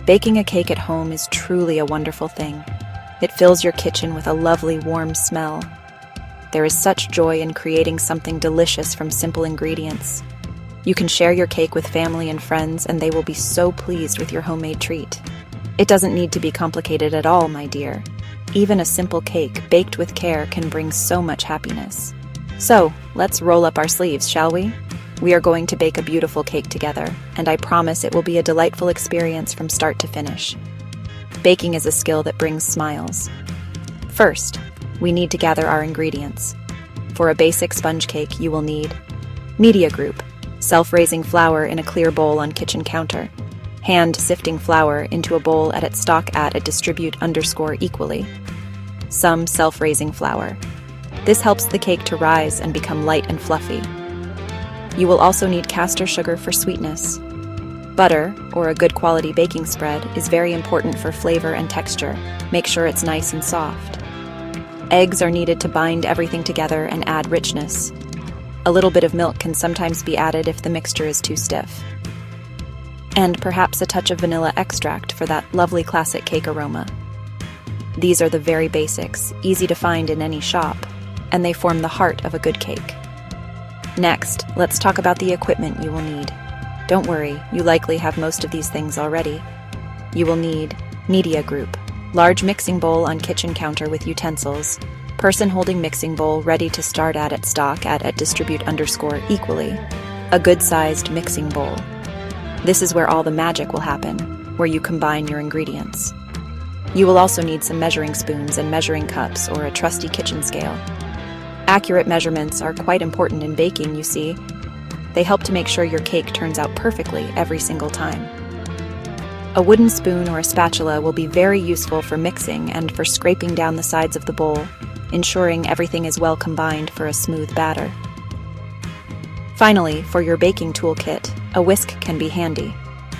Baking a cake at home is truly a wonderful thing. It fills your kitchen with a lovely, warm smell. There is such joy in creating something delicious from simple ingredients. You can share your cake with family and friends, and they will be so pleased with your homemade treat. It doesn't need to be complicated at all, my dear. Even a simple cake, baked with care, can bring so much happiness. So, let's roll up our sleeves, shall we? We are going to bake a beautiful cake together, and I promise it will be a delightful experience from start to finish. Baking is a skill that brings smiles. First, we need to gather our ingredients. For a basic sponge cake, you will need media group, self-raising flour in a clear bowl on kitchen counter, hand sifting flour into a bowl at its stock at distribute equally, some self-raising flour. This helps the cake to rise and become light and fluffy. You will also need caster sugar for sweetness. Butter, or a good quality baking spread, is very important for flavor and texture. Make sure it's nice and soft. Eggs are needed to bind everything together and add richness. A little bit of milk can sometimes be added if the mixture is too stiff. And perhaps a touch of vanilla extract for that lovely classic cake aroma. These are the very basics, easy to find in any shop, and they form the heart of a good cake. Next, let's talk about the equipment you will need. Don't worry, you likely have most of these things already. You will need media group, large mixing bowl on kitchen counter with utensils, person holding mixing bowl ready to start at stock at distribute equally, a good-sized mixing bowl. This is where all the magic will happen, where you combine your ingredients. You will also need some measuring spoons and measuring cups or a trusty kitchen scale. Accurate measurements are quite important in baking, you see. They help to make sure your cake turns out perfectly every single time. A wooden spoon or a spatula will be very useful for mixing and for scraping down the sides of the bowl, ensuring everything is well combined for a smooth batter. Finally, for your baking toolkit, a whisk can be handy,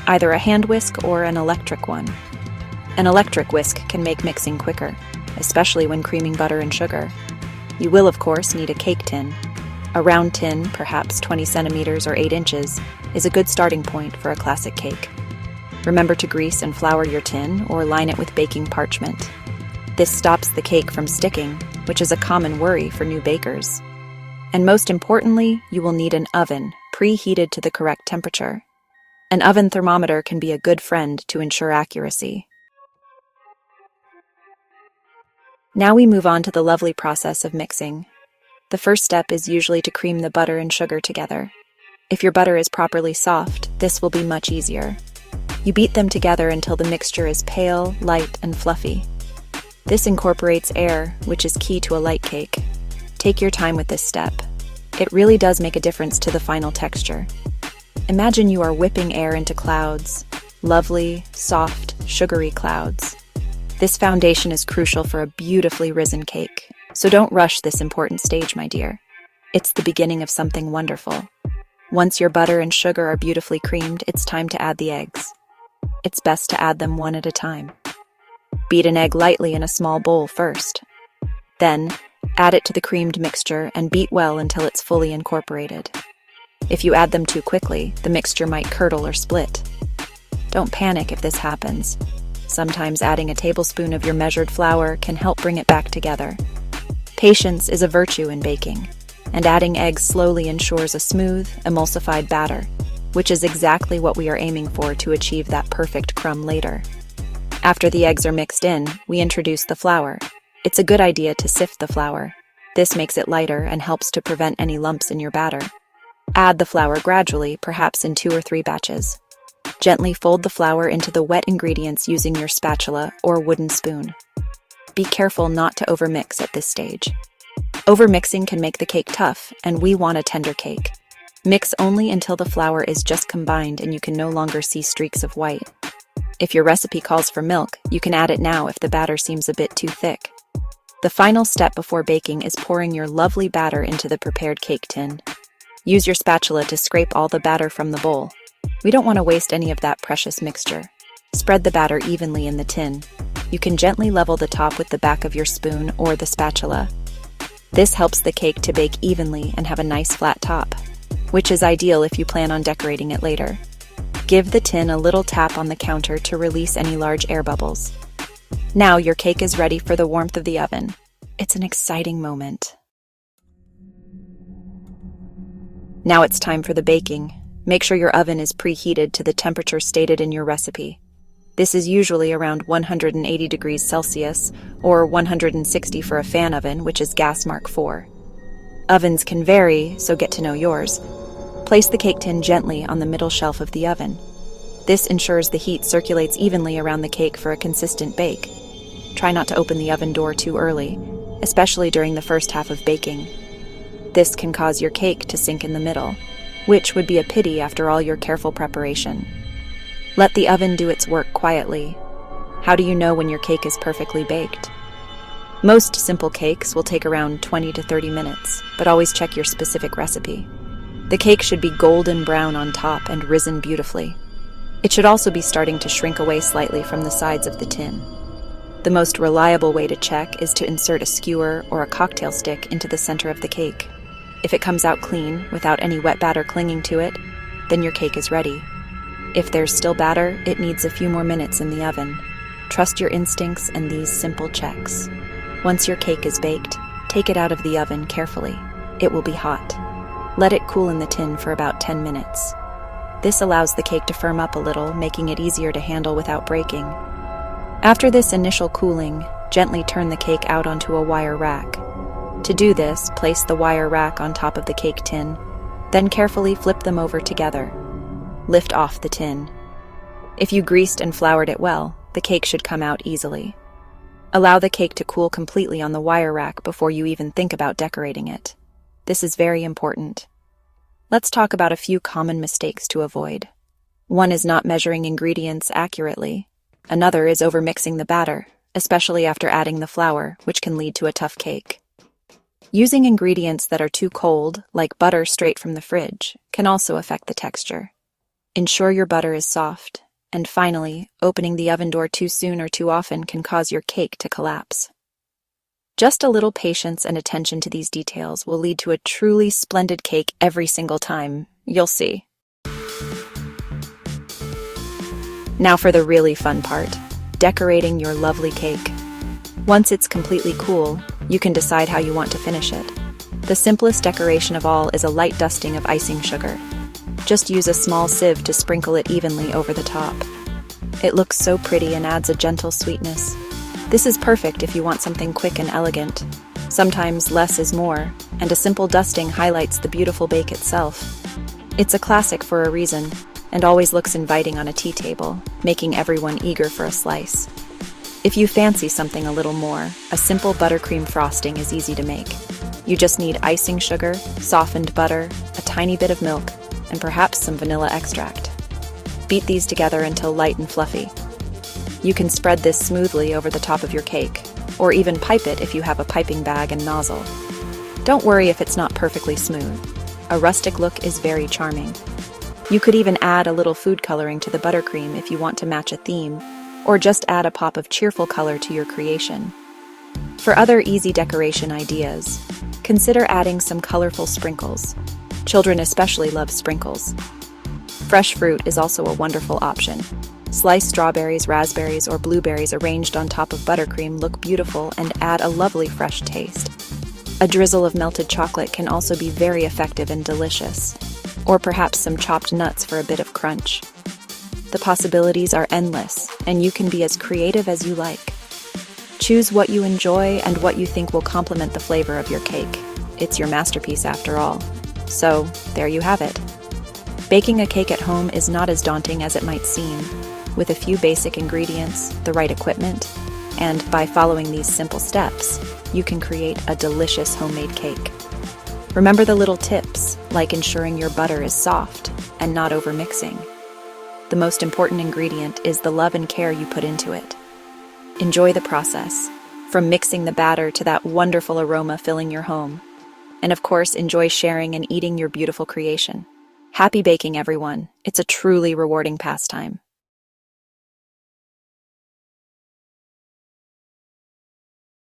either a hand whisk or an electric one. An electric whisk can make mixing quicker, especially when creaming butter and sugar. You will, of course, need a cake tin. A round tin, perhaps 20 centimeters or 8 inches, is a good starting point for a classic cake. Remember to grease and flour your tin or line it with baking parchment. This stops the cake from sticking, which is a common worry for new bakers. And most importantly, you will need an oven, preheated to the correct temperature. An oven thermometer can be a good friend to ensure accuracy. Now we move on to the lovely process of mixing. The first step is usually to cream the butter and sugar together. If your butter is properly soft, this will be much easier. You beat them together until the mixture is pale, light, and fluffy. This incorporates air, which is key to a light cake. Take your time with this step. It really does make a difference to the final texture. Imagine you are whipping air into clouds, lovely, soft, sugary clouds. This foundation is crucial for a beautifully risen cake, so don't rush this important stage, my dear. It's the beginning of something wonderful. Once your butter and sugar are beautifully creamed, it's time to add the eggs. It's best to add them one at a time. Beat an egg lightly in a small bowl first. Then, add it to the creamed mixture and beat well until it's fully incorporated. If you add them too quickly, the mixture might curdle or split. Don't panic if this happens. Sometimes adding a tablespoon of your measured flour can help bring it back together. Patience is a virtue in baking, and adding eggs slowly ensures a smooth, emulsified batter, which is exactly what we are aiming for to achieve that perfect crumb later. After the eggs are mixed in, we introduce the flour. It's a good idea to sift the flour. This makes it lighter and helps to prevent any lumps in your batter. Add the flour gradually, perhaps in 2 or 3 batches. Gently fold the flour into the wet ingredients using your spatula or wooden spoon. Be careful not to overmix at this stage. Overmixing can make the cake tough, and we want a tender cake. Mix only until the flour is just combined and you can no longer see streaks of white. If your recipe calls for milk, you can add it now if the batter seems a bit too thick. The final step before baking is pouring your lovely batter into the prepared cake tin. Use your spatula to scrape all the batter from the bowl. We don't want to waste any of that precious mixture. Spread the batter evenly in the tin. You can gently level the top with the back of your spoon or the spatula. This helps the cake to bake evenly and have a nice flat top, which is ideal if you plan on decorating it later. Give the tin a little tap on the counter to release any large air bubbles. Now your cake is ready for the warmth of the oven. It's an exciting moment. Now it's time for the baking. Make sure your oven is preheated to the temperature stated in your recipe. This is usually around 180 degrees Celsius or 160 for a fan oven, which is gas mark 4. Ovens can vary, so get to know yours. Place the cake tin gently on the middle shelf of the oven. This ensures the heat circulates evenly around the cake for a consistent bake. Try not to open the oven door too early, especially during the first half of baking. This can cause your cake to sink in the middle, which would be a pity after all your careful preparation. Let the oven do its work quietly. How do you know when your cake is perfectly baked? Most simple cakes will take around 20 to 30 minutes, but always check your specific recipe. The cake should be golden brown on top and risen beautifully. It should also be starting to shrink away slightly from the sides of the tin. The most reliable way to check is to insert a skewer or a cocktail stick into the center of the cake. If it comes out clean, without any wet batter clinging to it, then your cake is ready. If there's still batter, it needs a few more minutes in the oven. Trust your instincts and these simple checks. Once your cake is baked, take it out of the oven carefully. It will be hot. Let it cool in the tin for about 10 minutes. This allows the cake to firm up a little, making it easier to handle without breaking. After this initial cooling, gently turn the cake out onto a wire rack. To do this, place the wire rack on top of the cake tin, then carefully flip them over together. Lift off the tin. If you greased and floured it well, the cake should come out easily. Allow the cake to cool completely on the wire rack before you even think about decorating it. This is very important. Let's talk about a few common mistakes to avoid. One is not measuring ingredients accurately. Another is overmixing the batter, especially after adding the flour, which can lead to a tough cake. Using ingredients that are too cold, like butter straight from the fridge, can also affect the texture. Ensure your butter is soft. And finally, opening the oven door too soon or too often can cause your cake to collapse. Just a little patience and attention to these details will lead to a truly splendid cake every single time. You'll see. Now for the really fun part, decorating your lovely cake. Once it's completely cool, you can decide how you want to finish it. The simplest decoration of all is a light dusting of icing sugar. Just use a small sieve to sprinkle it evenly over the top. It looks so pretty and adds a gentle sweetness. This is perfect if you want something quick and elegant. Sometimes less is more, and a simple dusting highlights the beautiful bake itself. It's a classic for a reason, and always looks inviting on a tea table, making everyone eager for a slice. If you fancy something a little more, a simple buttercream frosting is easy to make. You just need icing sugar, softened butter, a tiny bit of milk, and perhaps some vanilla extract. Beat these together until light and fluffy. You can spread this smoothly over the top of your cake, or even pipe it if you have a piping bag and nozzle. Don't worry if it's not perfectly smooth. A rustic look is very charming. You could even add a little food coloring to the buttercream if you want to match a theme, or just add a pop of cheerful color to your creation. For other easy decoration ideas, consider adding some colorful sprinkles. Children especially love sprinkles. Fresh fruit is also a wonderful option. Sliced strawberries, raspberries, or blueberries arranged on top of buttercream look beautiful and add a lovely fresh taste. A drizzle of melted chocolate can also be very effective and delicious, or perhaps some chopped nuts for a bit of crunch. The possibilities are endless, and you can be as creative as you like. Choose what you enjoy and what you think will complement the flavor of your cake. It's your masterpiece after all. So, there you have it. Baking a cake at home is not as daunting as it might seem. With a few basic ingredients, the right equipment, and by following these simple steps, you can create a delicious homemade cake. Remember the little tips, like ensuring your butter is soft and not overmixing. The most important ingredient is the love and care you put into it. Enjoy the process, from mixing the batter to that wonderful aroma filling your home. And of course, enjoy sharing and eating your beautiful creation. Happy baking, everyone. It's a truly rewarding pastime.